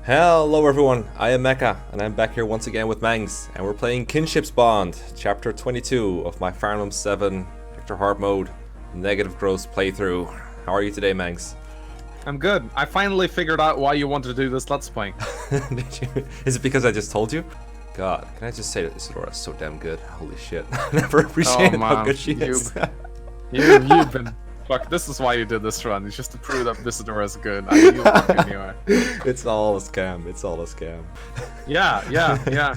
Hello everyone, I am Mekkah, and I'm back here once again with Mangs, and we're playing Kinship's Bond, Chapter 22 of my Fire Emblem 7 Hector Hard Mode negative growth playthrough. How are you today, Mangs? I'm good. I finally figured out why you wanted to do this Let's Play. Is it because I just told you? God, can I just say that Isadora is so damn good? Holy shit. I never appreciated how good she is. You've been... Fuck, this is why you did this run. It's just to prove that Isadora is good. You fucking knew it. It's all a scam. It's all a scam. Yeah.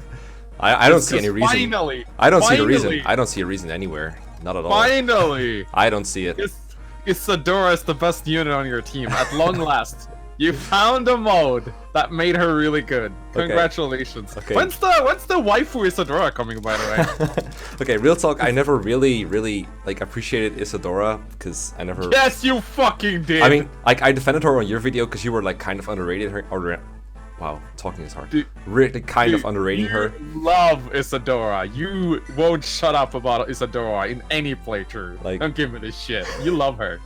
I don't see any reason. Finally! I don't see a reason. I don't see a reason anywhere. Not at all. Finally! I don't see it. Isadora is the best unit on your team. At long last, you found a mode that made her really good. Congratulations. Okay. When's the waifu Isadora coming, by the way? Okay, real talk. I never really like appreciated Isadora because I never. Yes, you fucking did. I mean, like I defended her on your video because you were like kind of underrated her. Or, wow, talking is hard. Dude, really kind of underrating her. Love Isadora. You won't shut up about Isadora in any playthrough. Like, don't give me this shit. You love her.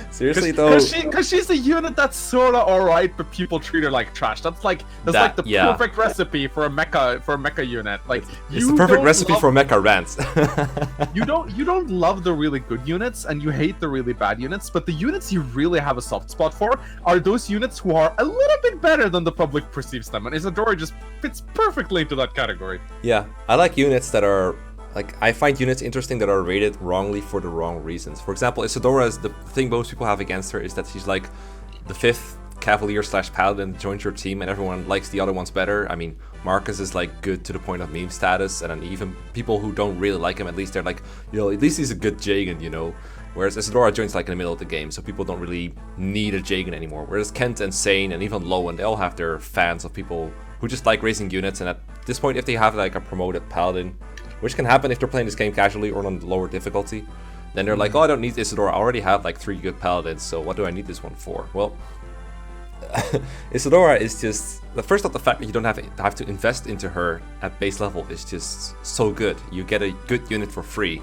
Seriously though, because she's a unit that's sorta alright, but people treat her like trash. That's like the perfect recipe for a mecha unit. Like it's the perfect recipe for mecha rants. you don't love the really good units and you hate the really bad units, but the units you really have a soft spot for are those units who are a little bit better than the public perceives them, and Isadora just fits perfectly into that category. Yeah, I like units that are like, I find units interesting that are rated wrongly for the wrong reasons. For example, Isadora is the thing most people have against her is that she's like the 5th Cavalier / Paladin joins your team and everyone likes the other ones better. I mean, Marcus is like good to the point of meme status, and then even people who don't really like him, at least they're like, you know, at least he's a good Jagan, you know. Whereas Isadora joins like in the middle of the game, so people don't really need a Jagan anymore. Whereas Kent and Sane and even Lowen, they all have their fans of people who just like racing units, and at this point, if they have like a promoted Paladin, which can happen if they're playing this game casually or on lower difficulty, then they're like, oh, I don't need Isadora, I already have like 3 good Paladins, so what do I need this one for? Well, Isadora is just, the fact that you don't have to invest into her at base level is just so good. You get a good unit for free.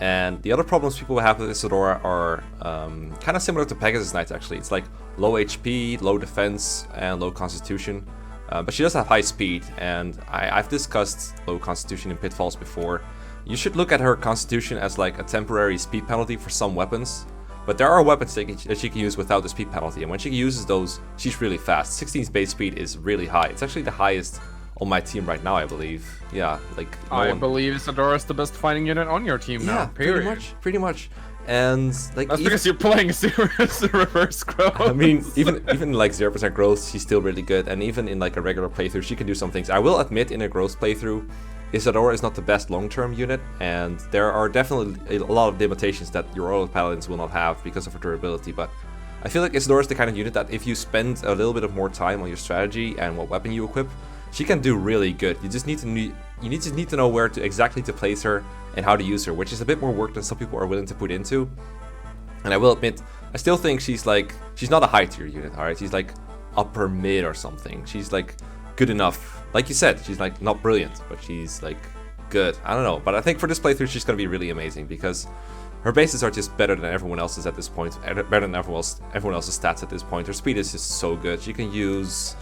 And the other problems people have with Isadora are kind of similar to Pegasus Knights actually. It's like low HP, low defense, and low constitution. But she does have high speed, and I've discussed low constitution in Pitfalls before. You should look at her constitution as like a temporary speed penalty for some weapons. But there are weapons that she can use without the speed penalty, and when she uses those, she's really fast. 16's base speed is really high. It's actually the highest on my team right now, I believe. Yeah, like I believe Isadora is the best fighting unit on your team now. Period. Pretty much. And like that's because you're playing serious reverse growth. I mean, even like 0% growth, she's still really good. And even in like a regular playthrough, she can do some things. I will admit, in a growth playthrough, Isadora is not the best long-term unit, and there are definitely a lot of limitations that your other paladins will not have because of her durability. But I feel like Isadora is the kind of unit that if you spend a little bit of more time on your strategy and what weapon you equip, she can do really good. You just need to know where to exactly to place her and how to use her, which is a bit more work than some people are willing to put into. And I will admit, I still think she's not a high tier unit, alright? She's like upper mid or something. She's like good enough. Like you said, she's like not brilliant, but she's like good. I don't know, but I think for this playthrough she's gonna be really amazing because her bases are just better than everyone else's at this point, better than everyone else's stats at this point. Her speed is just so good. She can use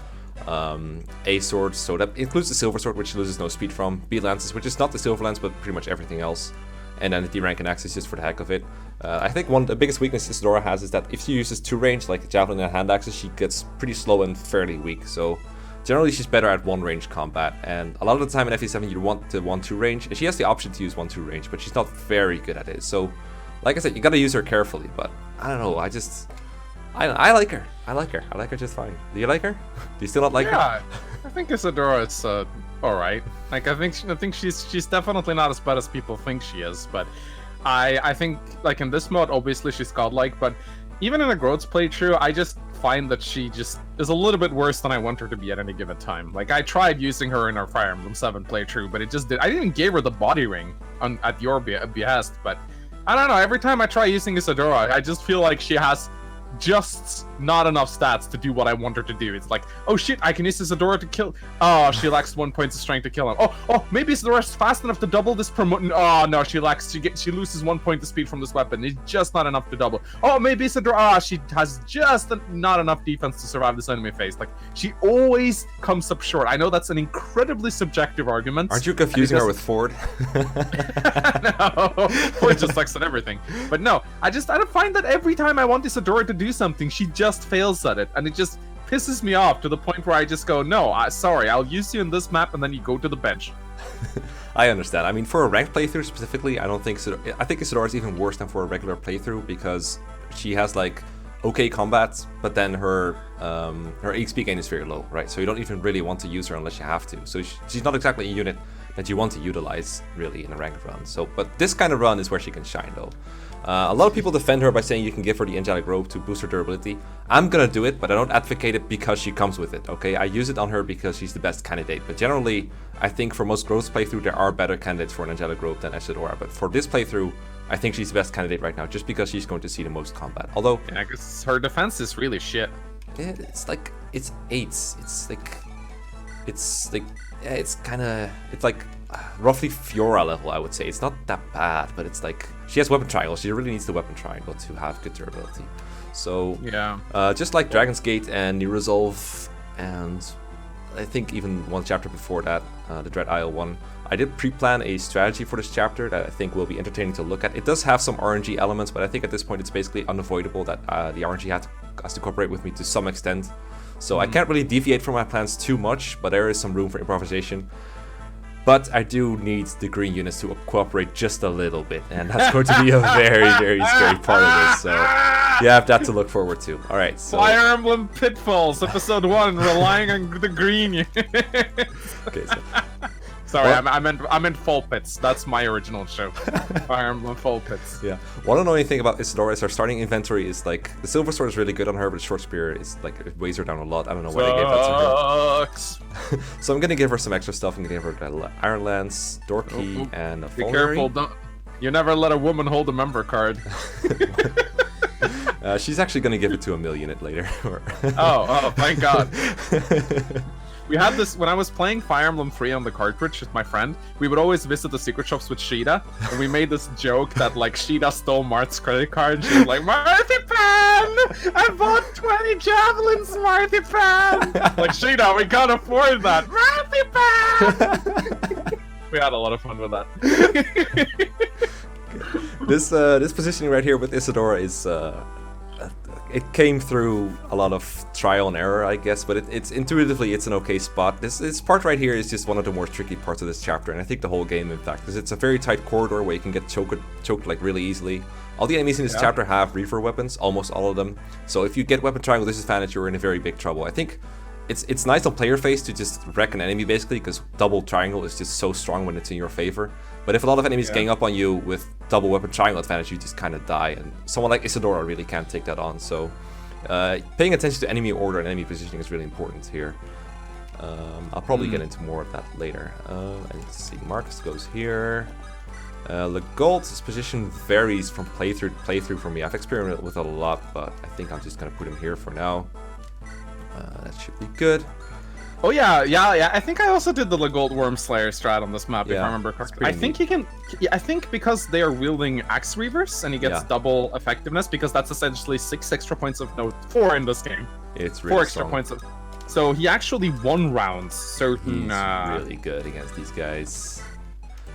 A sword, so that includes the silver sword, which she loses no speed from, B lances, which is not the silver lance, but pretty much everything else, and then the D rank and axes just for the heck of it. I think one of the biggest weaknesses Isadora has is that if she uses 2 range, like javelin and hand axes, she gets pretty slow and fairly weak. So generally she's better at 1 range combat, and a lot of the time in FE7 you want the 1-2 range, and she has the option to use 1-2 range, but she's not very good at it. So like I said, you gotta use her carefully, but I don't know, I like her. I like her just fine. Do you like her? Do you still not like her? Yeah, I think Isadora is alright. Like I think she's definitely not as bad as people think she is, but I think like in this mode obviously she's godlike, but even in a growth playthrough I just find that she just is a little bit worse than I want her to be at any given time. Like I tried using her in our Fire Emblem 7 playthrough, but I didn't give her the body ring at your behest, but I don't know, every time I try using Isadora I just feel like she has just not enough stats to do what I want her to do. It's like, oh shit, I can use Isadora to kill. Oh, she lacks 1 point of strength to kill him. Oh, maybe Isadora's fast enough to double this promote. Oh no, she loses 1 point of speed from this weapon. It's just not enough to double. Oh, maybe Isadora. She has just not enough defense to survive this enemy phase. Like, she always comes up short. I know that's an incredibly subjective argument. Aren't you confusing her with Ford? No, Ford just sucks at everything. But no, I don't find that every time I want Isadora to do something, she just fails at it, and it just pisses me off to the point where I just go, no, sorry, I'll use you in this map, and then you go to the bench. I understand. I mean, for a ranked playthrough specifically, I think Isadora is even worse than for a regular playthrough, because she has like okay combat, but then her HP gain is very low, right? So you don't even really want to use her unless you have to. So she's not exactly a unit that you want to utilize really in a ranked run. So, but this kind of run is where she can shine though. A lot of people defend her by saying you can give her the angelic robe to boost her durability. I'm gonna do it, but I don't advocate it because she comes with it, okay? I use it on her because she's the best candidate, but generally, I think for most growth playthrough, there are better candidates for an angelic robe than Isadora, but for this playthrough, I think she's the best candidate right now, just because she's going to see the most combat. Although, yeah, because her defense is really shit. It's like, it's 8s. It's like roughly Fiora level, I would say. It's not that bad, but it's like, she has weapon triangle. She really needs the weapon triangle to have good durability. So, yeah, just like Dragon's Gate and New Resolve, and I think even one chapter before that, the Dread Isle one, I did pre-plan a strategy for this chapter that I think will be entertaining to look at. It does have some RNG elements, but I think at this point it's basically unavoidable that the RNG has to cooperate with me to some extent. So I can't really deviate from my plans too much, but there is some room for improvisation. But I do need the green units to cooperate just a little bit, and that's going to be a very, very scary part of this. So you have that to look forward to. All right, so Fire Emblem Pitfalls, Episode 1, relying on the green units. Okay, so sorry, I meant Fall Pits. That's my original show. Fire Emblem Fall Pits. Yeah. One annoying thing about Isadora is her starting inventory is like, the silver sword is really good on her, but the short spear is like, it weighs her down a lot. I don't know why they gave that to her. So I'm gonna give her some extra stuff. I'm gonna give her the Iron Lance, door key, and a Be Fulminary. careful, you never let a woman hold a member card. She's actually gonna give it to a mill unit later. Oh, thank God. We had this when I was playing Fire Emblem 3 on the cartridge with my friend. We would always visit the secret shops with Sheeta, and we made this joke that like Sheeta stole Marth's credit card. She was like, "Marthipan! I bought 20 javelins, Marthipan!" Like, Sheeta, we can't afford that, Marthipan! We had a lot of fun with that. This positioning right here with Isadora is it came through a lot of trial and error, I guess, but it's intuitively it's an okay spot. This part right here is just one of the more tricky parts of this chapter, and I think the whole game, in fact, because it's a very tight corridor where you can get choked like really easily. All the enemies in this chapter have reefer weapons, almost all of them. So if you get weapon triangle disadvantage, you're in a very big trouble. I think it's nice on player phase to just wreck an enemy basically, because double triangle is just so strong when it's in your favor. But if a lot of enemies gang up on you with double weapon triangle advantage, you just kind of die, and someone like Isadora really can't take that on. So paying attention to enemy order and enemy positioning is really important here. I'll probably get into more of that later. And let's see, Marcus goes here. Legault's position varies from playthrough to playthrough for me. I've experimented with it a lot, but I think I'm just gonna put him here for now. That should be good. Oh yeah. I think I also did the Legault Wormslayer strat on this map, if I remember correctly. I think he can. Yeah, I think because they are wielding Axe Reavers, and he gets double effectiveness, because that's essentially 6 extra points of 4 in this game. It's really 4 extra points of. So he actually won rounds. Certain. He's really good against these guys.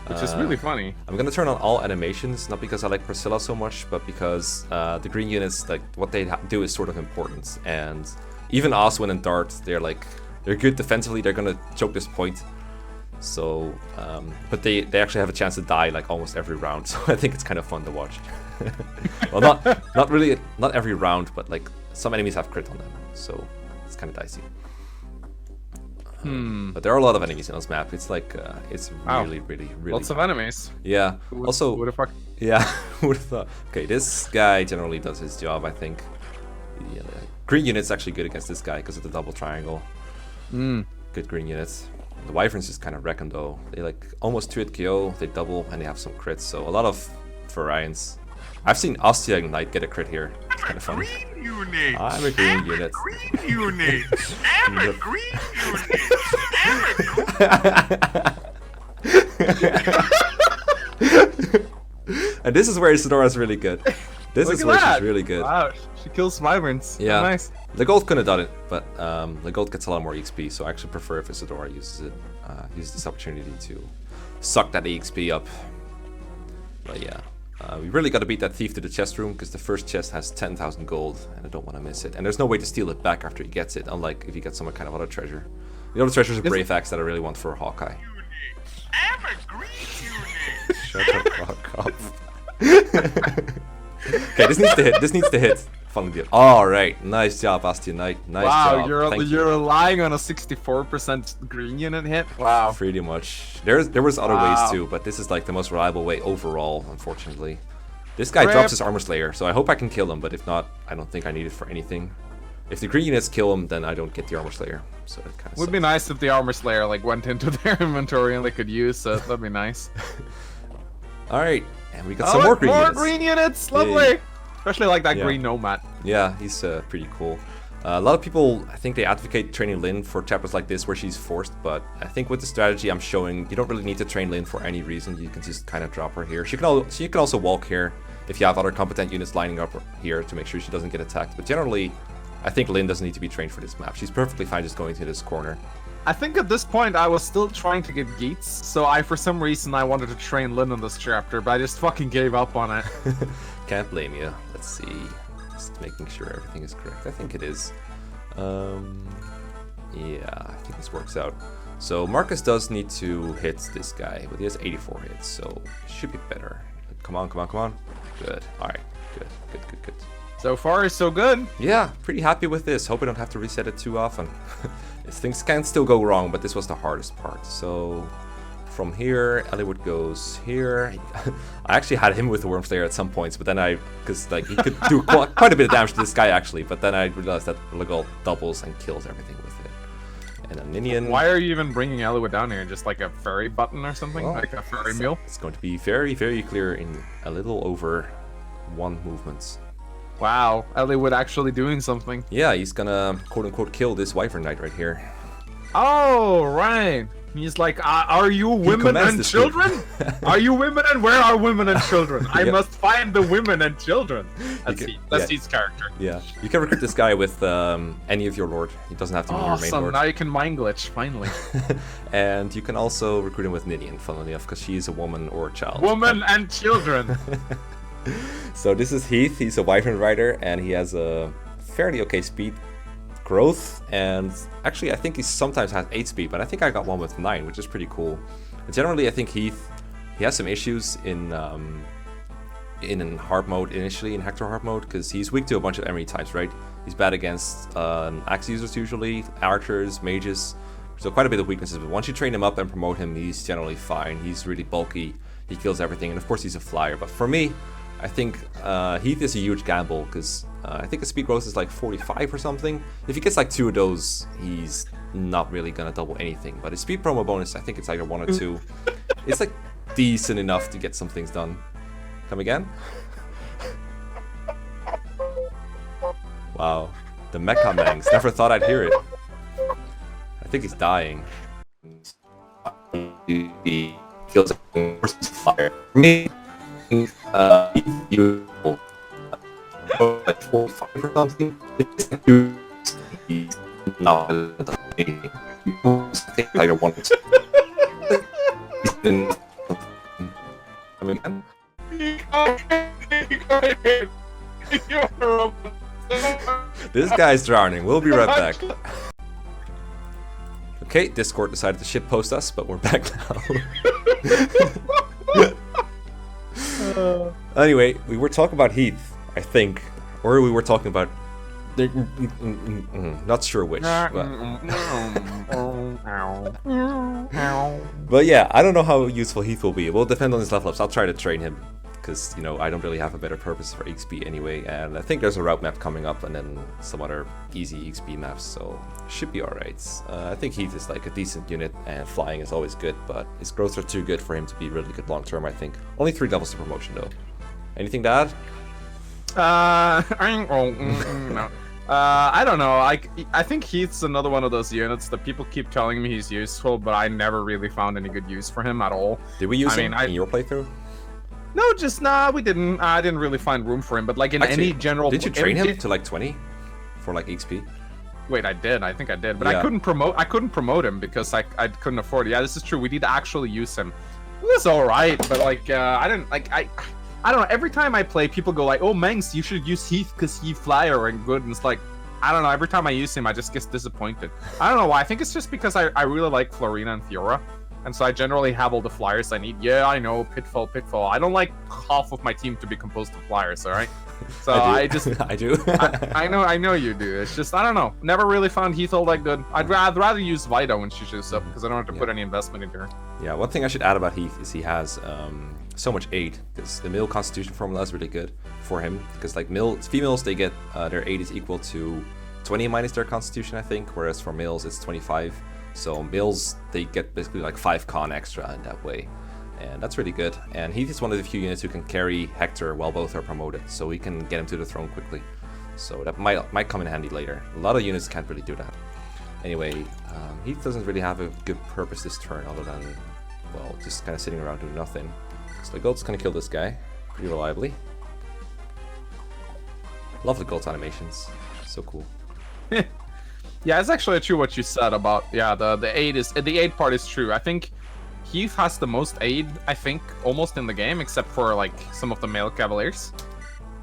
Which is really funny. I'm gonna turn on all animations, not because I like Priscilla so much, but because the green units, like what they do is sort of important, and even Oswin and Dart, they're good defensively. They're gonna choke this point. So, but they actually have a chance to die like almost every round. So I think it's kind of fun to watch. Well, not really, not every round, but like some enemies have crit on them, so it's kind of dicey. But there are a lot of enemies in this map. It's like it's really lots of enemies. Yeah. Also, who the fuck? Yeah. Who would have thought? Okay, this guy generally does his job, I think. Yeah, green unit's actually good against this guy because of the double triangle. Good green units. The Wyverns just kind of reckon though. They like almost 2-hit KO, they double, and they have some crits. So a lot of variance. I've seen Ostia Ignite get a crit here. It's kind of funny. Green unit. I'm a green unit. Green unit. I'm a green unit. I'm a green. And this is where Isadora is really good. This Look is at where that. she's really good. Wow, she kills Wyverns. Yeah. Oh, nice. The gold couldn't have done it, but the gold gets a lot more EXP, so I actually prefer if Isadora uses it, uses this opportunity to suck that EXP up. But yeah, we really got to beat that thief to the chest room, because the first chest has 10,000 gold, and I don't want to miss it. And there's no way to steal it back after he gets it, unlike if you get some kind of other treasure. The other treasures are Brave Axe that I really want for Hawkeye. I'm a green unit. Shut the fuck up. Okay, this needs to hit. This needs to hit. Finally did. All right, nice job, Bastion Knight. Nice job. Wow, Thank you're relying on a 64% green unit hit. Wow. Pretty much. There was other ways too, but this is like the most reliable way overall, unfortunately. This guy drops his armor slayer, so I hope I can kill him, but if not, I don't think I need it for anything. If the green units kill him, then I don't get the armor slayer. So it kind of Would be nice if the armor slayer like went into their inventory and they could use it. That'd be nice. All right, and we got some more green units. More green units, lovely. Yay. Especially like that Yeah. green nomad. Yeah, he's pretty cool. A lot of people, I think they advocate training Lyn for chapters like this where she's forced, but I think with the strategy I'm showing, you don't really need to train Lyn for any reason. You can just kind of drop her here. She can also walk here if you have other competent units lining up here to make sure she doesn't get attacked. But generally, I think Lyn doesn't need to be trained for this map. She's perfectly fine just going to this corner. I think at this point I was still trying to get Geats, so for some reason I wanted to train Lyn in this chapter, but I just fucking gave up on it. Can't blame you. Let's see. Just making sure everything is correct. I think it is. Yeah, I think this works out. So Marcus does need to hit this guy, but he has 84 hits, so it should be better. Come on, come on, come on. Good. All right. Good, good, good, good. So far, so good. Yeah, pretty happy with this. Hope I don't have to reset it too often. Things can still go wrong, but this was the hardest part. So from here, Eliwood goes here. I actually had him with the Worm Slayer at some points, but then because like he could do quite a bit of damage to this guy actually, but then I realized that Legal doubles and kills everything with it. And a Ninian. Why are you even bringing Eliwood down here? Just like a fairy button or something? Well, like a fairy meal? It's going to be very, very clear in a little over 1 movement. Wow, Eliwood actually doing something. Yeah, he's gonna quote-unquote kill this Wyvern Knight right here. Oh, right. He's like, are you women and children? Are you women and where are women and children? I must find the women and children. That's Heath's character. Yeah, you can recruit this guy with any of your lord. He doesn't have to be your main lord. Now you can mind glitch, finally. And you can also recruit him with Ninian, funnily enough, because she is a woman or a child. Woman and children. So this is Heath. He's a Wyvern rider, and he has a fairly okay speed growth, and actually I think he sometimes has 8 speed, but I think I got one with 9, which is pretty cool. But generally I think Heath, he has some issues in hard mode initially, in Hector Hard Mode, because he's weak to a bunch of enemy types, right? He's bad against axe users usually, archers, mages, so quite a bit of weaknesses, but once you train him up and promote him, he's generally fine. He's really bulky, he kills everything, and of course he's a flyer. But for me, I think Heath is a huge gamble, because I think his speed growth is like 45 or something. If he gets like 2 of those, he's not really gonna double anything. But his speed promo bonus, I think it's either 1 or 2. It's like decent enough to get some things done. Come again? Wow, the Mekkah and Mangs. Never thought I'd hear it. I think he's dying. He kills fire. For me, you like 45 or something. He's not anything. I think I don't want it. He's been. I mean, this guy's drowning. We'll be right back. Okay, Discord decided to shitpost us, but we're back now. Anyway, we were talking about Heath, I think, or we were talking about not sure which. But yeah, I don't know how useful Heath will be. It will depend on his level ups. I'll try to train him, because I don't really have a better purpose for XP anyway, and I think there's a route map coming up and then some other easy XP maps, so should be alright. I think Heath is like a decent unit, and flying is always good, but his growths are too good for him to be really good long term, I think. Only 3 levels to promotion though. Anything to add? No. I don't know. I think Heath's another one of those units that people keep telling me he's useful, but I never really found any good use for him at all. Did we use him in your playthrough? No, just we didn't. I didn't really find room for him. But like in any general, did you train him to like 20 for like XP? Wait, I did. I think I did, but Yeah. I couldn't promote him because I couldn't afford it. Yeah, this is true. We need to actually use him. It was all right, but like I didn't like I don't know. Every time I play, people go like, "Oh, Mangs, you should use Heath because he flyer and good." And it's like, I don't know. Every time I use him, I just get disappointed. I don't know why. I think it's just because I really like Florina and Fiora, and so I generally have all the flyers I need. Yeah, I know. Pitfall. I don't like half of my team to be composed of flyers. All right. So I just I do. I know you do. It's just I don't know. Never really found Heath all that good. I'd rather use Vito when she shows up because I don't have to put any investment into her. Yeah, one thing I should add about Heath is he has so much aid, because the male constitution formula is really good for him, because like females, they get their aid is equal to 20 minus their constitution, I think, whereas for males it's 25. So males, they get basically like 5 con extra in that way, and that's really good. And Heath is one of the few units who can carry Hector while both are promoted, so we can get him to the throne quickly. So that might come in handy later. A lot of units can't really do that. Anyway, Heath doesn't really have a good purpose this turn other than, well, just kind of sitting around doing nothing. So the Gold's gonna kill this guy pretty reliably. Love the Gold's animations. So cool. Yeah, it's actually true what you said about the aid part is true. I think Heath has the most aid, I think, almost in the game, except for like some of the male cavaliers.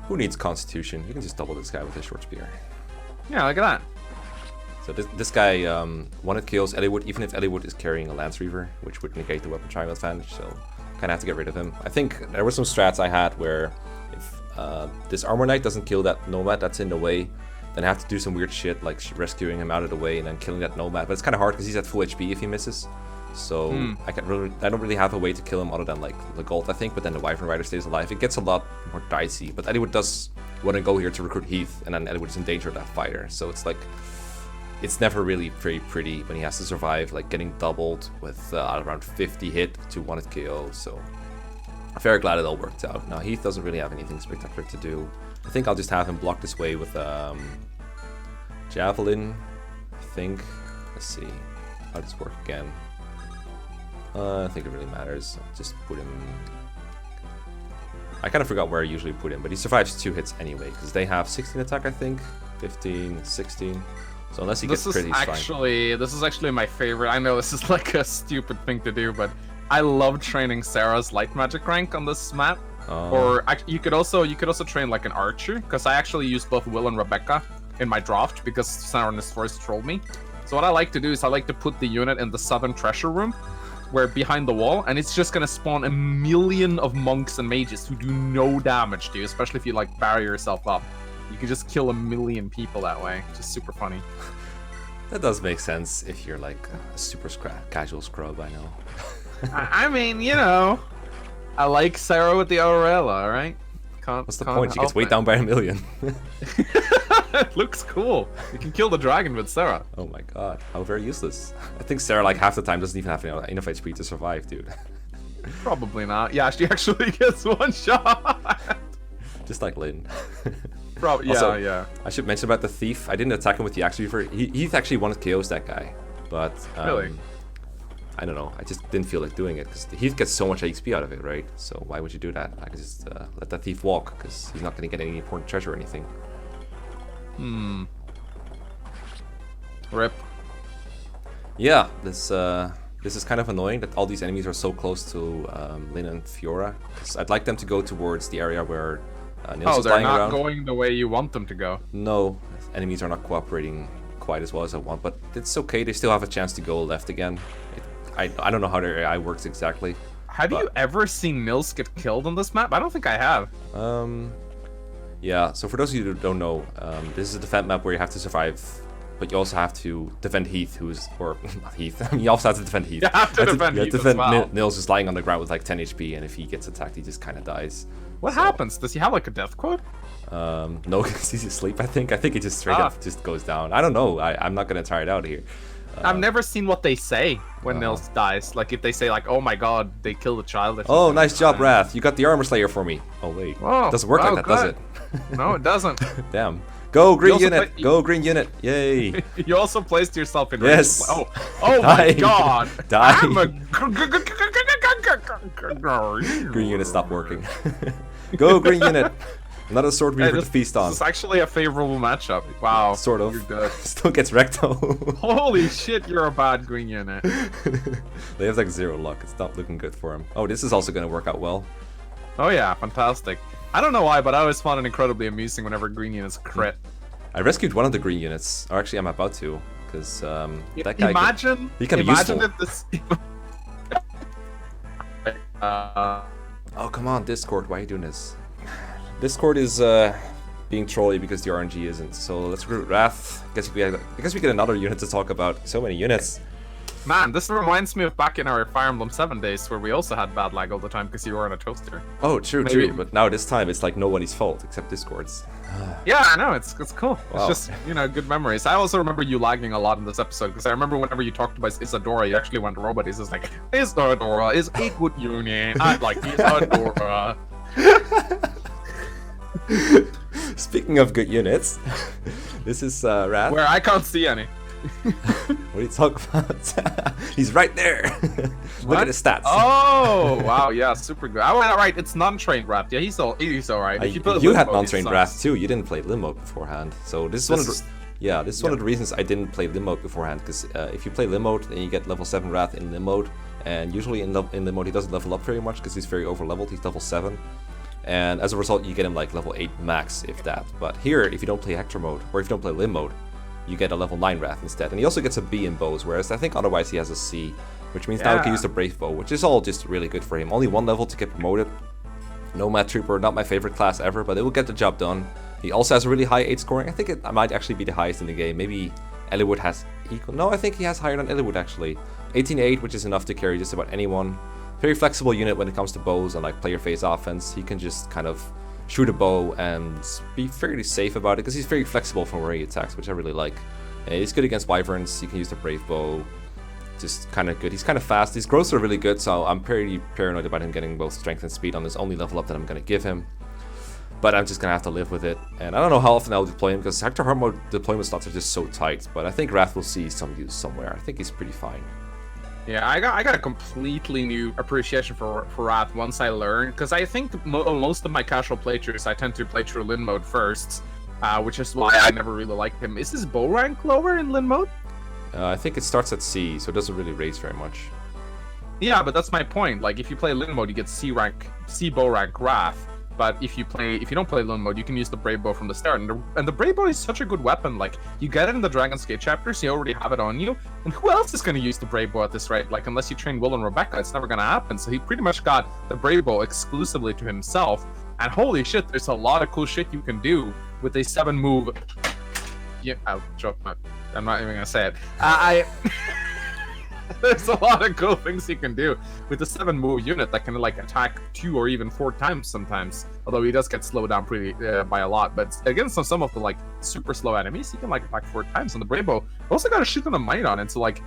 Who needs constitution? You can just double this guy with a short spear. Yeah, look at that. So this guy, one it kills Eliwood, even if Eliwood is carrying a Lance Reaver, which would negate the weapon triangle advantage, so kind of have to get rid of him. I think there were some strats I had where if this Armor Knight doesn't kill that Nomad that's in the way, then I have to do some weird shit like rescuing him out of the way and then killing that Nomad. But it's kind of hard because he's at full HP if he misses. So I don't really have a way to kill him other than like the Gold, I think, but then the Wyvern Rider stays alive. It gets a lot more dicey, but Eliwood does want to go here to recruit Heath, and then Eliwood is in danger of that fighter. So it's like, it's never really very pretty when he has to survive, like getting doubled with around 50 hit to 1 KO. So I'm very glad it all worked out. Now Heath doesn't really have anything spectacular to do. I think I'll just have him block this way with Javelin, I think. Let's see how does this work again. I think it really matters. I'll just put him... I kind of forgot where I usually put him, but he survives 2 hits anyway, because they have 16 attack, I think, 15, 16. So unless he gets pretty, fine. This is actually my favorite. I know this is like a stupid thing to do, but I love training Sarah's light magic rank on this map. Or you could also train like an archer, because I actually use both Will and Rebecca in my draft because Sarah's first trolled me. So what I like to do is I like to put the unit in the southern treasure room, where behind the wall, and it's just gonna spawn a million of monks and mages who do no damage to you, especially if you like barrier yourself up. You can just kill a million people that way. Just super funny. That does make sense if you're like a super casual scrub, I know. I mean, you know, I like Sarah with the Aurora, alright? What's the point? She gets weighed down by a million. It looks cool. You can kill the dragon with Sarah. Oh my god, how very useless. I think Sarah like half the time doesn't even have enough HP to survive, dude. Probably not. Yeah, she actually gets 1 shot. Just like Lynn. Probably, yeah, also, yeah. I should mention about the Thief. I didn't attack him with the Axe Reaver. Heath actually wanted KOs that guy, but really? I don't know. I just didn't feel like doing it because Heath gets so much XP out of it, right? So why would you do that? I could just let that Thief walk because he's not going to get any important treasure or anything. Rip. Yeah, this is kind of annoying that all these enemies are so close to Lynn and Fiora. Because I'd like them to go towards the area where Nils is they're lying not around. going the way you want them to go. No, enemies are not cooperating quite as well as I want, but it's okay. They still have a chance to go left again. I don't know how their AI works exactly. Have you ever seen Nils get killed on this map? I don't think I have. Yeah, so for those of you who don't know, this is a defend map where you have to survive, but you also have to defend Heath, or not Heath, you also have to defend Heath. You have to defend Heath as well. Nils is lying on the ground with like 10 HP, and if he gets attacked, he just kind of dies. What happens? Does he have like a death quote? No, because he's asleep, I think. I think it just straight up just goes down. I don't know. I'm not going to try it out here. I've never seen what they say when Nils dies. Like if they say like, "Oh my God, they killed a child." Or Oh, something. nice job, Rath. You got the armor slayer for me. Oh wait, Oh, doesn't work like that, does it? No, it doesn't. Damn. Go green also unit. Go green unit. Yay. You also placed yourself in. Yes. Oh my Die. God. Die. I'm a... Green unit stopped working. Go green unit. Another sword weaver to feast on. This is actually a favorable matchup. Wow. Sort of. You're good. Still gets wrecked though. Holy shit, you're a bad green unit. They have like 0 luck. It's not looking good for him. Oh, this is also going to work out well. Oh yeah, fantastic. I don't know why, but I always found it incredibly amusing whenever green units crit. I rescued one of the green units. Or actually, I'm about to. Because that guy... Imagine useful. if this... Oh, come on, Discord. Why are you doing this? Discord is being trolly because the RNG isn't. So let's recruit Rath. I guess we get another unit to talk about. So many units. Man, this reminds me of back in our Fire Emblem 7 days where we also had bad lag all the time because you were on a toaster. Oh, true. But now this time it's like nobody's fault except Discord's. Yeah, I know. It's cool. Wow. It's just, good memories. I also remember you lagging a lot in this episode because I remember whenever you talked about Isadora, you actually went robot. It's just like, Isadora is a good unit. I like Isadora. Speaking of good units, this is Rath. Where I can't see any. What are you talking about? He's right there. Look at his stats. Oh, wow, yeah, super good. Oh, right, it's non-trained Rath. Yeah, he's alright. You had non-trained Rath too. You didn't play Limb mode beforehand, so this is one of the reasons I didn't play Limb mode beforehand. Because if you play Limb mode, then you get level 7 Rath in Limb mode, and usually in Limb mode he doesn't level up very much because he's very over-leveled. He's level 7. And as a result, you get him like level 8 max, if that. But here, if you don't play Hector mode, or if you don't play Limb mode, you get a level 9 Rath instead. And he also gets a B in bows, whereas I think otherwise he has a C. Which means now he can use the Brave Bow, which is all just really good for him. Only 1 level to get promoted. Nomad Trooper, not my favorite class ever, but it will get the job done. He also has a really high 8 scoring. I think it might actually be the highest in the game. Maybe Eliwood has equal. No, I think he has higher than Eliwood actually. 18-8, which is enough to carry just about anyone. Very flexible unit when it comes to bows and like player phase offense. He can just kind of shoot a bow and be fairly safe about it because he's very flexible from where he attacks, which I really like. He's good against wyverns. He can use the Brave Bow. Just kind of good. He's kind of fast. His growths are really good, so I'm pretty paranoid about him getting both strength and speed on this only level up that I'm going to give him. But I'm just going to have to live with it. And I don't know how often I'll deploy him because Hector Hard Mode deployment slots are just so tight. But I think Rath will see some use somewhere. I think he's pretty fine. Yeah, I got a completely new appreciation for Rath once I learned, because I think most of my casual playthroughs I tend to play through Lin mode first, which is why I never really liked him. Is his bow rank lower in Lin mode? I think it starts at C, so it doesn't really raise very much. Yeah, but that's my point. Like, if you play Lin mode, you get C bow rank Rath. But if you don't play Lin mode, you can use the Brave Bow from the start. And the Brave Bow is such a good weapon. Like, you get it in the Dragon's Gate chapters, you already have it on you. And who else is going to use the Brave Bow at this rate? Like, unless you train Will and Rebecca, it's never going to happen. So he pretty much got the Brave Bow exclusively to himself. And holy shit, there's a lot of cool shit you can do with a 7-move. Yeah, I'll joke. I'm not even going to say it. There's a lot of cool things you can do with the 7-move unit that can like attack 2 or even 4 times sometimes. Although he does get slowed down pretty by a lot. But against some of the like super slow enemies, he can like attack 4 times. And the Brave Bow also got a shit ton of might on it. So like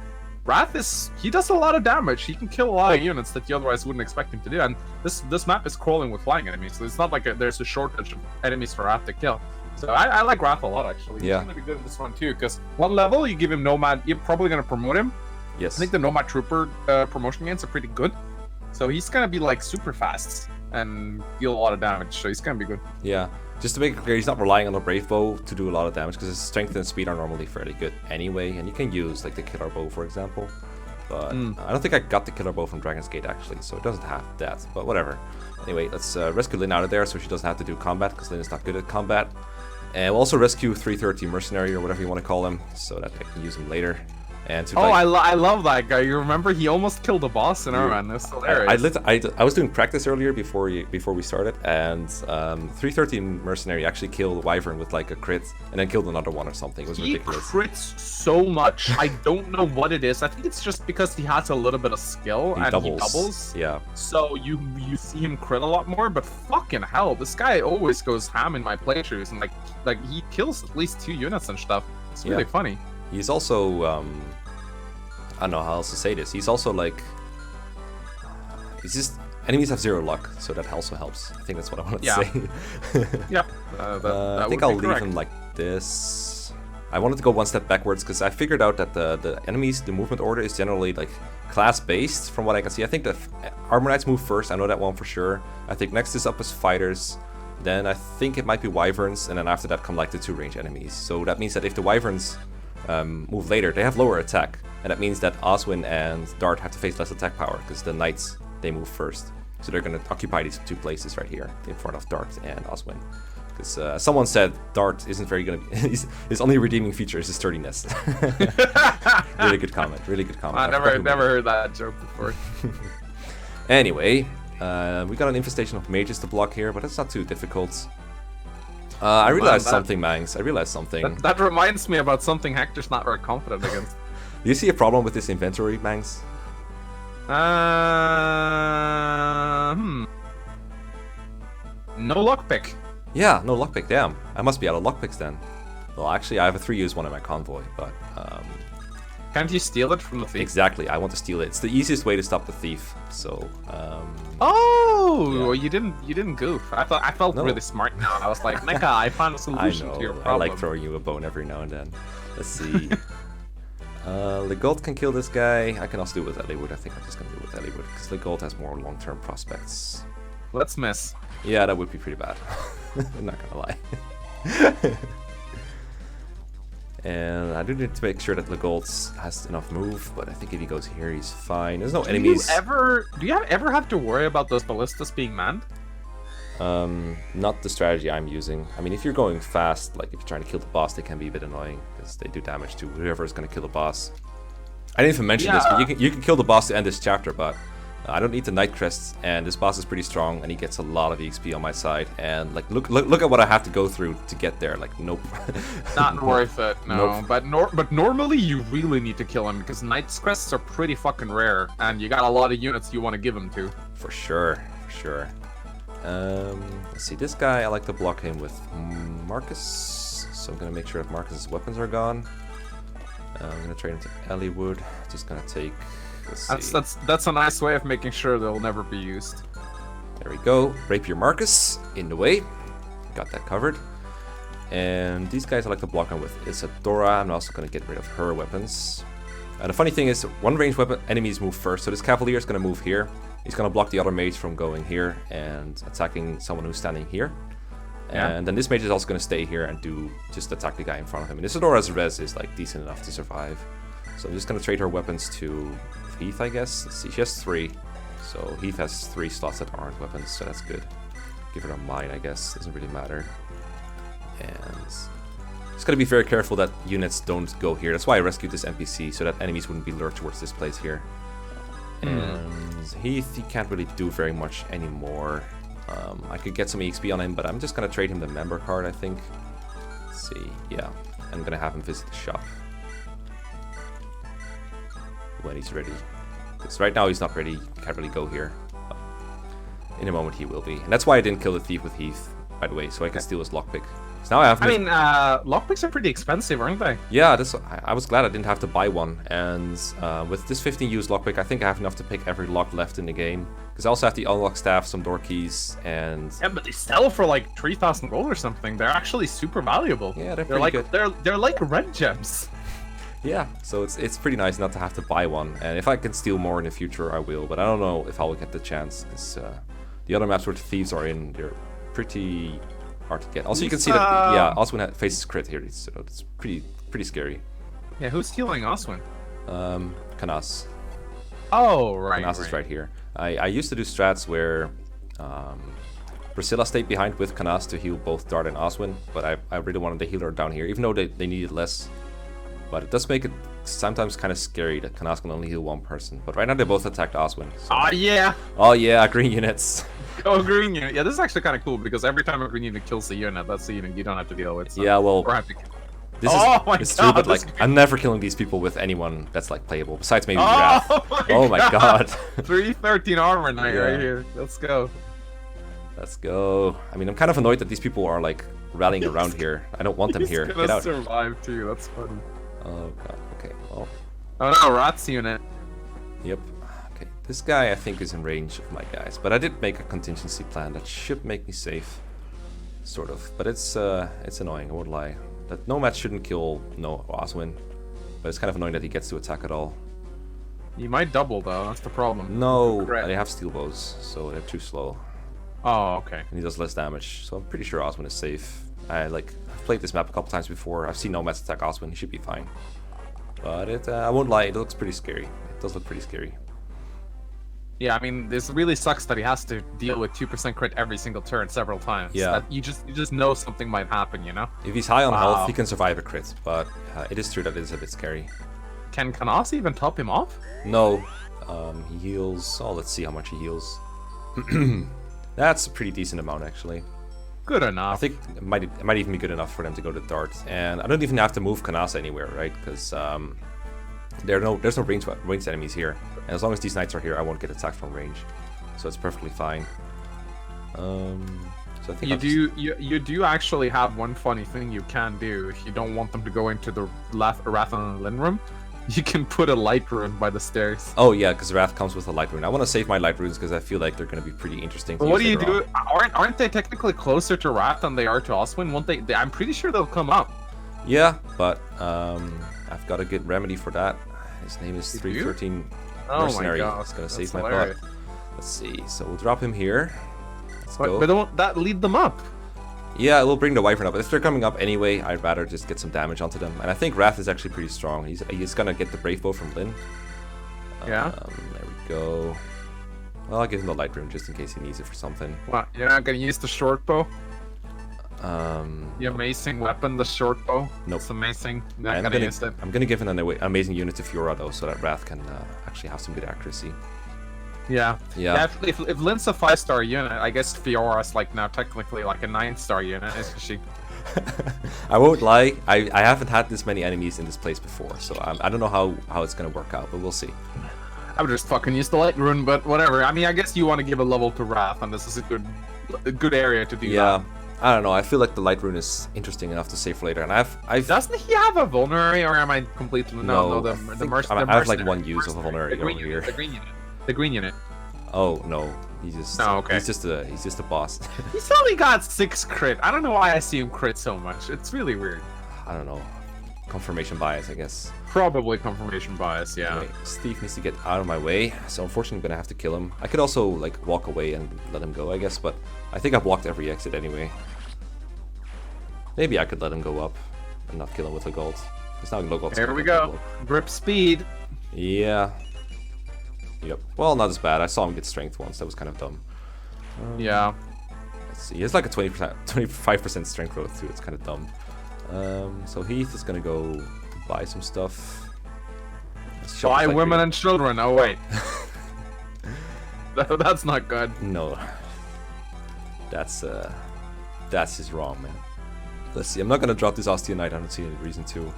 Rath he does a lot of damage. He can kill a lot of units that you otherwise wouldn't expect him to do. And this map is crawling with flying enemies, so it's not like there's a shortage of enemies for Rath to kill. So I like Rath a lot actually. Yeah. He's gonna be good in this one too, because 1 level you give him Nomad, you're probably gonna promote him. Yes. I think the Nomad Trooper promotion gains are pretty good. So he's gonna be like super fast and deal a lot of damage, so he's gonna be good. Yeah. Just to make it clear, he's not relying on the Brave Bow to do a lot of damage because his strength and speed are normally fairly good anyway, and you can use like the Killer Bow for example. But I don't think I got the Killer Bow from Dragon's Gate actually, so it doesn't have that, but whatever. Anyway, let's rescue Lyn out of there so she doesn't have to do combat because Lyn is not good at combat. And we'll also rescue 330 Mercenary or whatever you want to call him so that I can use him later. And to I love that guy. You remember he almost killed a boss in our run. That's hilarious. I was doing practice earlier before we started, and 330 Mercenary actually killed Wyvern with like a crit, and then killed another one or something. It was ridiculous. He crits so much. I don't know what it is. I think it's just because he has a little bit of skill and he doubles. Yeah. So you see him crit a lot more. But fucking hell, this guy always goes ham in my playthroughs, and like he kills at least 2 units and stuff. It's really funny. He's also don't know how else to say this. He's also like, he's just enemies have 0 luck, so that also helps. I think that's what I wanted to say. Yeah. I think I'll leave him like this. I wanted to go one step backwards because I figured out that the enemies, the movement order is generally like class based from what I can see. I think the Armor Knights move first, I know that one for sure. I think next is up as fighters, then I think it might be wyverns, and then after that come like the 2 range enemies. So that means that if the wyverns move later, they have lower attack, and that means that Oswin and Dart have to face less attack power because the knights, they move first. So they're going to occupy these 2 places right here in front of Dart and Oswin. Because someone said Dart isn't very good. His only redeeming feature is his sturdiness. Really good comment. Really good comment. I never heard that joke before. Anyway, we got an infestation of mages to block here, but that's not too difficult. I realized something, Mangs. I realized something. That reminds me about something Hector's not very confident against. Do you see a problem with this inventory, Mangs? No lockpick. Yeah, no lockpick, damn. I must be out of lockpicks then. Well, actually, I have a 3-use one in my convoy, but... Can't you steal it from the thief? Exactly, I want to steal it. It's the easiest way to stop the thief, so... Oh, yeah. you didn't goof. I felt really smart now. I was like, Mekkah, I found a solution to your problem. I like throwing you a bone every now and then. Let's see. Legault can kill this guy. I can also do it with Eliwood. I think I'm just going to do it with Eliwood, because Legault has more long-term prospects. Let's miss. Yeah, that would be pretty bad. I'm not gonna lie. And I do need to make sure that Legault has enough move, but I think if he goes here, he's fine. There's no enemies. Do you ever have to worry about those ballistas being manned? Not the strategy I'm using. I mean, if you're going fast, like if you're trying to kill the boss, they can be a bit annoying because they do damage to whoever is gonna kill the boss. I didn't even mention this, but you can kill the boss to end this chapter, but I don't need the Night Crest, and this boss is pretty strong, and he gets a lot of EXP on my side. And like, look at what I have to go through to get there. Like, nope. Not worth it. No. Nope. But normally you really need to kill him because Night Crests are pretty fucking rare, and you got a lot of units you want to give him to. For sure. Let's see. This guy, I like to block him with Marcus, so I'm gonna make sure that Marcus's weapons are gone. I'm gonna trade him to Eliwood. Just gonna take. That's a nice way of making sure they'll never be used. There we go. Rapier Marcus in the way. Got that covered. And these guys I like to block on with Isadora. I'm also going to get rid of her weapons. And the funny thing is, one ranged weapon enemies move first. So this Cavalier is going to move here. He's going to block the other mage from going here and attacking someone who's standing here. Yeah. And then this mage is also going to stay here and just attack the guy in front of him. And Isadora's res is like decent enough to survive. So I'm just going to trade her weapons to Heath, I guess. Let's see, she has 3. So Heath has 3 slots that aren't weapons, so that's good. Give her a mine, I guess. Doesn't really matter. And just gotta be very careful that units don't go here. That's why I rescued this NPC, so that enemies wouldn't be lured towards this place here. And Heath, he can't really do very much anymore. I could get some EXP on him, but I'm just gonna trade him the member card, I think. Let's see, yeah. I'm gonna have him visit the shop when he's ready. Because right now he's not ready, can't really go here. But in a moment he will be. And that's why I didn't kill the thief with Heath, by the way, so I can steal his lockpick. So now I have. Lockpicks are pretty expensive, aren't they? Yeah, I was glad I didn't have to buy one. And with this 15-use lockpick, I think I have enough to pick every lock left in the game. Because I also have the unlock staff, some door keys, and... Yeah, but they sell for like 3,000 gold or something. They're actually super valuable. Yeah, they're pretty good. They're like red gems. Yeah, so it's pretty nice not to have to buy one. And if I can steal more in the future, I will. But I don't know if I will get the chance. Because the other maps where the thieves are in, they're pretty hard to get. Also, you can see that, yeah, Oswin faces crit here. So it's pretty scary. Yeah, who's healing Oswin? Canas. Oh, right. Canas is right here. I used to do strats where Priscilla stayed behind with Canas to heal both Dart and Oswin. But I really wanted to heal her down here, even though they needed less. But it does make it sometimes kind of scary that Canas can only heal one person. But right now they both attacked Oswin. So. Oh yeah! Oh yeah, green units. Oh, green unit. Yeah, this is actually kind of cool because every time a green unit kills a unit, that's a unit you don't have to deal with. So. Yeah, well, or have to this is true, but like I'm never killing these people with anyone that's like playable, besides maybe Rath. Oh my god. 313 armor knight right here. Let's go. Let's go. I mean, I'm kind of annoyed that these people are like rallying around here. I don't want them here. Get out. Survive too. That's funny. Oh god. Okay. Well. Oh no, Rath's unit. Yep. Okay, this guy I think is in range of my guys, but I did make a contingency plan that should make me safe, sort of. But it's annoying. I won't lie. That Nomad shouldn't kill Oswin, but it's kind of annoying that he gets to attack at all. You might double though. That's the problem. No, Correct. they have steel bows, so they're too slow, Oh, okay. and he does less damage. So I'm pretty sure Oswin is safe. I've played this map a couple times before. I've seen Nomads attack Oswin. He should be fine. But I won't lie. It looks pretty scary. It does look pretty scary. Yeah, I mean, this really sucks that he has to deal with 2% crit every single turn several times. Yeah. That you just know something might happen, you know? If he's high on Wow. health, he can survive a crit, but it is true that it is a bit scary. Can Kanas even top him off? No, he heals. Oh, let's see how much he heals. That's a pretty decent amount, actually. Good I enough. think it might even be good enough for them to go to Dart, and I don't even have to move Kanasa anywhere, right? Because there's no ranged enemies here, and as long as these knights are here, I won't get attacked from range, so it's perfectly fine. So I think you do actually have one funny thing you can do if you don't want them to go into the Rath and Lin room. You can put a light rune by the stairs. Oh yeah, because Rath comes with a light rune. I want to save my light runes because I feel like they're going to be pretty interesting. But what do you do? Aren't they technically closer to Rath than they are to Oswin? Won't they? I'm pretty sure they'll come up. Yeah, but I've got a good remedy for that. His name is 313 Mercenary. Oh my god, It's going to that's save my hilarious. butt. Let's see. So we'll drop him here. Let's go. But don't that lead them up? Yeah, we'll bring the Wyvern up. But if they're coming up anyway, I'd rather just get some damage onto them. And I think Rath is actually pretty strong. He's gonna get the Brave Bow from Lin. Yeah. There we go. Well, I'll give him the Light Rune just in case he needs it for something. What? You're not gonna use the short bow? Um, The amazing weapon, the short bow. Nope. It's amazing. Not I'm gonna use it. gonna give him an amazing unit to Fiora though, so that Rath can actually have some good accuracy. Yeah. Yeah. If Lin's a 5-star unit, I guess Fiora's like now technically like a 9-star unit, isn't she? I won't lie, I haven't had this many enemies in this place before, so I don't know how it's gonna work out, but we'll see. I would just fucking use the light rune, but whatever. I mean, I guess you want to give a level to Rath, and this is a good area to do Yeah. that. I don't know. I feel like the light rune is interesting enough to save for later, and I've Doesn't he have a vulnerary, or am I completely No, the I think the I have like one use of a vulnerary over here. The green unit. The green unit. Oh no, he's just he's just a boss. He's only got 6 crit. I don't know why I see him crit so much. It's really weird. I don't know. Confirmation bias, I guess. Probably confirmation bias. Yeah. Anyway, Steve needs to get out of my way, so unfortunately I'm gonna have to kill him. I could also like walk away and let him go, I guess, but I think I've blocked every exit anyway. Maybe I could let him go up and not kill him with a gold. It's not gold. Here we go. Grip speed. Yeah. Yep. Well, not as bad. I saw him get strength once. That was kind of dumb. Yeah. Let's see. He has like a 25% strength growth too. It's kind of dumb. So Heath is gonna go buy some stuff. Buy women and children. Oh wait. That's not good. No. That's just wrong, man. Let's see. I'm not gonna drop this Ostean Knight. I don't see any reason to.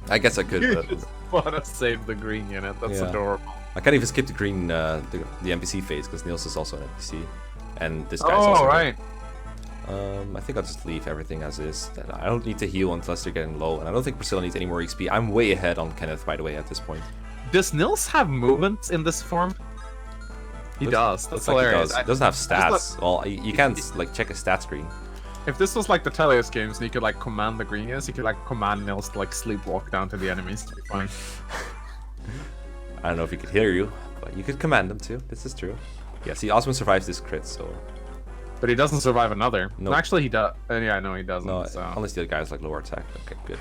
I guess I could. You But just wanna save the green unit. That's Yeah. adorable. I can't even skip the green, the NPC phase because Niels is also an NPC, and this guy's Oh also. right. I think I'll just leave everything as is. Then I don't need to heal unless they're getting low, and I don't think Priscilla needs any more XP. I'm way ahead on Kenneth, by the way, at this point. Does Nils have movement in this form? He does. That's Looks like he hilarious. does. He doesn't have stats. Well, you can't like check his stat screen. If this was like the Telios games, and you could like command the green units, you could like command Nils to like sleepwalk down to the enemies to be fine. I don't know if he could hear you, but you could command him too. This is true. Yeah, see, Osmond survives this crit, so But he doesn't survive another. Nope. Actually, he does. Yeah, I know he doesn't. no, so. unless the other guy's like lower attack. Okay, good.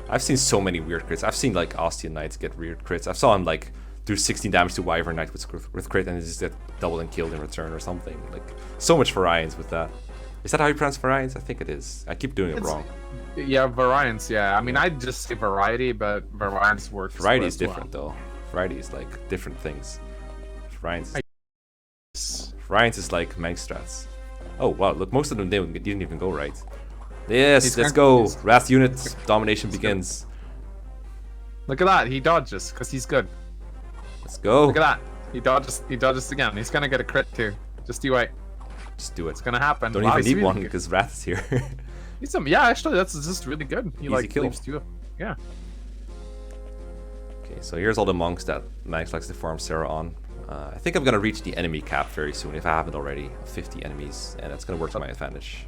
I've seen so many weird crits. I've seen like Ostean Knights get weird crits. I saw him like do 16 damage to Wyvern Knight with crit and just get doubled and killed in return or something. Like so much variance with that. Is that how you pronounce variance? I think it is. I keep doing it wrong. Yeah, variance. Yeah, I mean, I'd just say variety, but variance works. Variety is as well. different though. Variety is like different things. Variance is like Mangs strats. Oh wow, look, most of them didn't even go right. Yes, He's let's gonna- go. he's- Rath unit domination begins. Look at that. He dodges because he's good. Let's go. Look at that. He dodges again. He's gonna get a crit too. Just you wait. Just do it. It's gonna happen. Don't Wow, even he's need really one good. because Rath is here. Yeah, actually, that's just really good. He Easy like kill. leaves two. Yeah. Okay, so here's all the monks that Mangs likes to farm Sarah on. I think I'm gonna reach the enemy cap very soon, if I haven't already, 50 enemies, and that's gonna work to my advantage.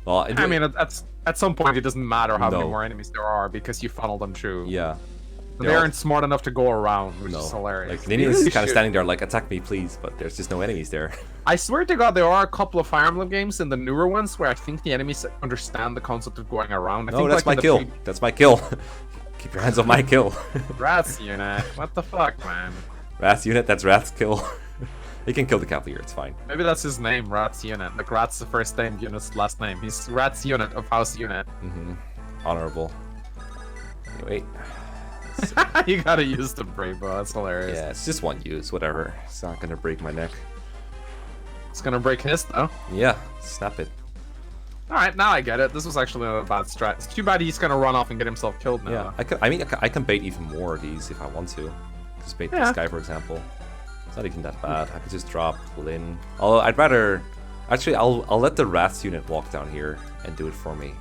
Well, I mean, at some point it doesn't matter how many No. more enemies there are because you funnel them through. Yeah. They aren't smart enough to go around, which is hilarious. Like, Ninian's kind of standing there like, attack me please, but there's just no enemies there. I swear to God, there are a couple of Fire Emblem games in the newer ones where I think the enemies understand the concept of going around. I No, think, that's like, my kill. That's my kill. Keep your hands off my kill. Rath's unit. What the fuck, man? Rath's unit, that's Rath's kill. He can kill the Cavalier, it's fine. Maybe that's his name, Rath's unit. Like, Rath's the first name, unit's last name. He's Rath's unit of House Unit. Honorable. Anyway. You gotta use the Bravo, that's hilarious. Yeah, it's just one use, whatever. It's not gonna break my neck. It's gonna break his, though. Yeah, snap it. Alright, now I get it. This was actually not a bad strat. It's too bad he's gonna run off and get himself killed now. Yeah, I can bait even more of these if I want to. Just bait this guy, for example. It's not even that bad. I could just drop Lin. Although I'd rather... Actually, I'll let the Rath unit walk down here and do it for me.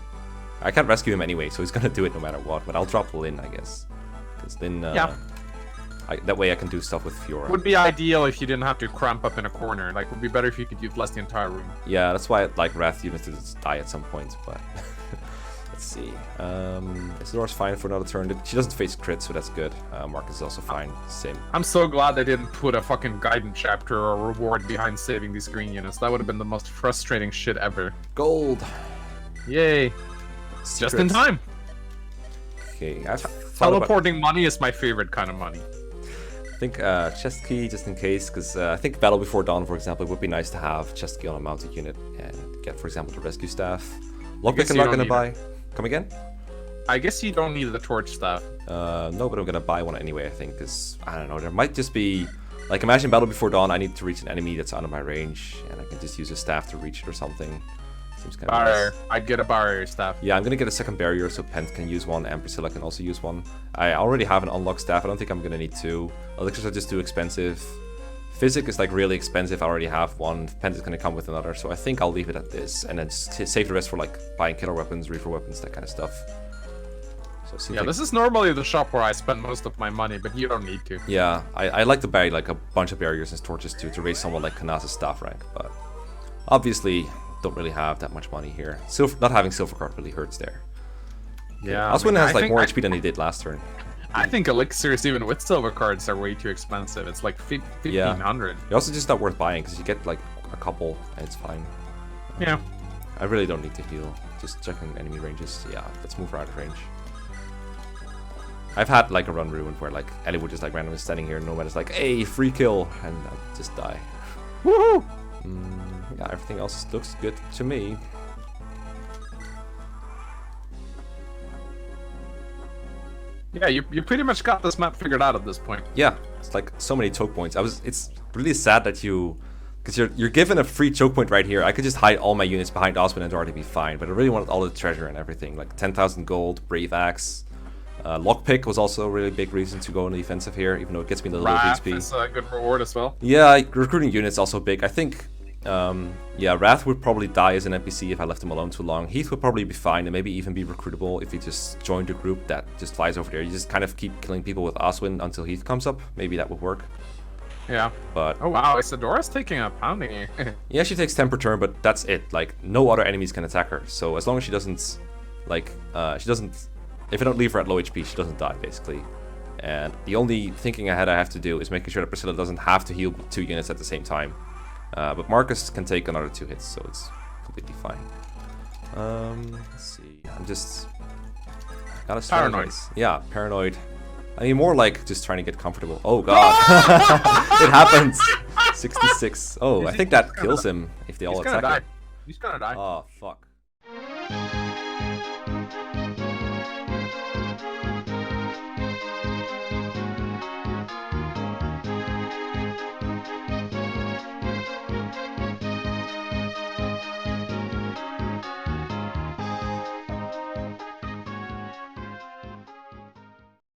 I can't rescue him anyway, so he's gonna do it no matter what. But I'll drop Lin, I guess. Because Lin... that way I can do stuff with Fiora. Would be ideal if you didn't have to cramp up in a corner. Like, would be better if you could utilize the entire room. Yeah, that's why I'd like Rath units to just die at some point, but... Let's see. Isadora's fine for another turn. She doesn't face crit, so that's good. Marcus is also fine. Same. I'm so glad they didn't put a fucking guidance chapter or reward behind saving these green units. That would have been the most frustrating shit ever. Gold! Yay. Secrets. Just in time. Okay, I've Teleporting money is my favorite kind of money. I think chest key, just in case, because I think Battle Before Dawn, for example, it would be nice to have chest key on a mounted unit and get, for example, the rescue staff. Lockpick I'm not going to buy. Come again? I guess you don't need the torch staff. No, but I'm going to buy one anyway, I think, because, I don't know, there might just be... Like, imagine Battle Before Dawn, I need to reach an enemy that's out of my range, and I can just use a staff to reach it or something. Seems kind of Barrier. nice. I'd get a barrier staff. Yeah, I'm gonna get a second barrier so Pent can use one and Priscilla can also use one. I already have an unlocked staff, I don't think I'm gonna need two. Elixirs are just too expensive. Physic is like really expensive, I already have one. Pent is gonna come with another, so I think I'll leave it at this. And then save the rest for like buying killer weapons, reefer weapons, that kind of stuff. So yeah, this is normally the shop where I spend most of my money, but you don't need to. Yeah, I like to buy like a bunch of barriers and torches to raise someone like Kanasa's staff rank, but obviously don't really have that much money here. Not having silver card really hurts there. Yeah, Oswin has like more HP than he did last turn. I think elixirs, even with silver cards, are way too expensive. It's like 1,500. They're also just not worth buying because you get like a couple and it's fine. Yeah. I really don't need to heal. Just checking enemy ranges. Yeah, let's move her out of range. I've had like a run ruined where like Ellie would just like randomly standing here and Nomad is like, hey, free kill, and I just die. Woohoo! Yeah, everything else looks good to me. Yeah, you pretty much got this map figured out at this point. Yeah, it's like so many choke points. It's really sad that because you're given a free choke point right here. I could just hide all my units behind Oswin and already be fine, but I really wanted all the treasure and everything, like 10,000 gold, Brave Axe. Lockpick was also a really big reason to go on the offensive here, even though it gets me a little bit of Rath XP. is a good reward as well. Yeah, recruiting units also big. I think, yeah, Rath would probably die as an NPC if I left him alone too long. Heath would probably be fine and maybe even be recruitable if he just joined a group that just flies over there. You just kind of keep killing people with Oswin until Heath comes up. Maybe that would work. Yeah. But oh wow, Isadora's taking a pounding here. Yeah, she takes 10 per turn, but that's it. Like, no other enemies can attack her. So as long as she doesn't, like, if I don't leave her at low HP, she doesn't die, basically. And the only thinking ahead I have to do is making sure that Priscilla doesn't have to heal 2 units at the same time. But Marcus can take another 2 hits, so it's completely fine. Let's see. I'm just... Gotta start. Paranoid. Yeah, paranoid. I mean, more like just trying to get comfortable. Oh god. It happens. 66. Oh, I think that kills him if they all attack him. He's gonna die. Oh, fuck.